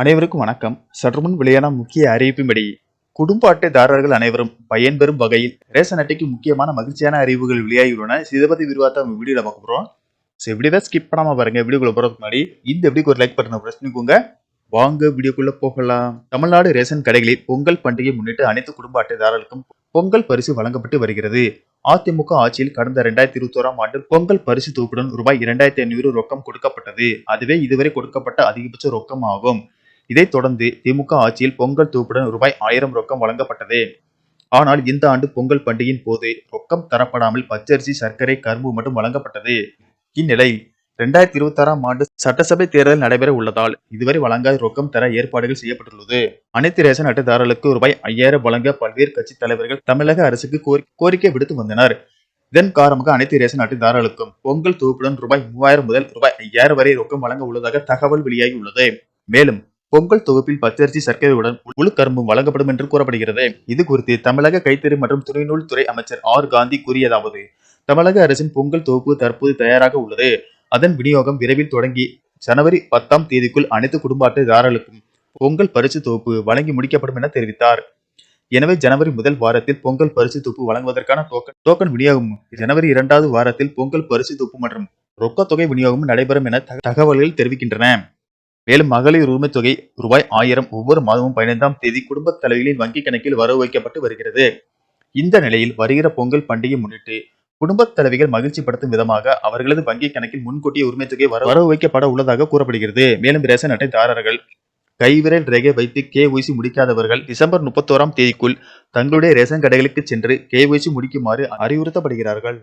அனைவருக்கும் வணக்கம். சற்றுமுன் வெளியான முக்கிய அறிவிப்பின்படி குடும்ப அட்டைதாரர்கள் அனைவரும் பயன்பெறும் வகையில் ரேஷன் அட்டைக்கு முக்கியமான மகிழ்ச்சியான அறிவுகள் வெளியாகியுள்ளன. இதை பத்தி விரிவாக வீடியோல பார்க்க போறோம். வீடியோவை ஸ்கிப் பண்ணாம பாருங்க. வீடியோக்குள்ள போறதுக்கு முன்னாடி இந்த வீடியோக்கு ஒரு லைக் பட்டனை பிரஸ் பண்ணிக்கோங்க. வாங்க வீடியோக்குள்ள போகலாம். தமிழ்நாடு ரேஷன் கடைகளில் பொங்கல் பண்டிகை முன்னிட்டு அனைத்து குடும்ப அட்டைதாரர்களுக்கும் பொங்கல் பரிசு வழங்கப்பட்டு வருகிறது. அதிமுக ஆட்சியில் கடந்த 2021ஆம் ஆண்டு பொங்கல் பரிசு தொகுப்புடன் ரூபாய் 2500 ரொக்கம் கொடுக்கப்பட்டது. அதுவே இதுவரை கொடுக்கப்பட்ட அதிகபட்ச ரொக்கம் ஆகும். இதைத் தொடர்ந்து திமுக ஆட்சியில் பொங்கல் தொகுப்புடன் ரூபாய் 1000 ரொக்கம் வழங்கப்பட்டது. ஆனால் இந்த ஆண்டு பொங்கல் பண்டிகையின் போது ரொக்கம் தரப்படாமல் பச்சரிசி, சர்க்கரை, கரும்பு மட்டும் வழங்கப்பட்டது. இந்நிலையில் 2026ஆம் ஆண்டு சட்டசபை தேர்தல் நடைபெற உள்ளதால் இதுவரை வழங்காத ரொக்கம் தர ஏற்பாடுகள் செய்யப்பட்டுள்ளது. அனைத்து ரேஷன் அட்டைதாரர்களுக்கு ரூபாய் 5000 வழங்க பல்வேறு கட்சி தலைவர்கள் தமிழக அரசுக்கு கோரிக்கை விடுத்து வந்தனர். இதன் காரணமாக அனைத்து ரேஷன் அட்டைதாரர்களுக்கும் பொங்கல் தொகுப்புடன் ரூபாய் 3000 முதல் ரூபாய் 5000 வரை ரொக்கம் வழங்க உள்ளதாக தகவல் வெளியாகி உள்ளது. மேலும் பொங்கல் தொகுப்பில் பச்சரிசி, சர்க்கரையுடன் முழு கரும்பும் வழங்கப்படும் என்று கூறப்படுகிறது. இது குறித்து தமிழக கைத்தறி மற்றும் துணிநூல் துறை அமைச்சர் ஆர். காந்தி கூறியதாவது: தமிழக அரசின் பொங்கல் தொகுப்பு தற்போது தயாராக உள்ளது. அதன் விநியோகம் விரைவில் தொடங்கி ஜனவரி 10ஆம் தேதிக்குள் அனைத்து குடும்ப அட்டைதாரர்களுக்கும் பொங்கல் பரிசு தொகுப்பு வழங்கி முடிக்கப்படும் என தெரிவித்தார். எனவே ஜனவரி முதல் வாரத்தில் பொங்கல் பரிசு தொகுப்பு வழங்குவதற்கான டோக்கன் விநியோகம், ஜனவரி 2வது வாரத்தில் பொங்கல் பரிசு தொகுப்பு மற்றும் ரொக்கத்தொகை விநியோகம் நடைபெறும் என தகவல்கள் தெரிவிக்கின்றன. மேலும் மகளிர் உரிமை தொகை ரூபாய் 1000 ஒவ்வொரு மாதமும் 15ஆம் தேதி குடும்ப தலைவிகளின் வங்கி கணக்கில் வரவு வைக்கப்பட்டு வருகிறது. இந்த நிலையில் வருகிற பொங்கல் பண்டிகை முன்னிட்டு குடும்ப தலைவிகள் மகிழ்ச்சி படுத்தும் விதமாக அவர்களது வங்கி கணக்கில் முன்கூட்டிய உரிமை தொகை வரவு வைக்கப்பட உள்ளதாக கூறப்படுகிறது. மேலும் ரேஷன் அட்டைதாரர்கள் கைவிரல் ரேகை வைத்து KYC முடிக்காதவர்கள் டிசம்பர் 31ஆம் தேதிக்குள் தங்களுடைய ரேஷன் கடைகளுக்கு சென்று KYC முடிக்குமாறு அறிவுறுத்தப்படுகிறார்கள்.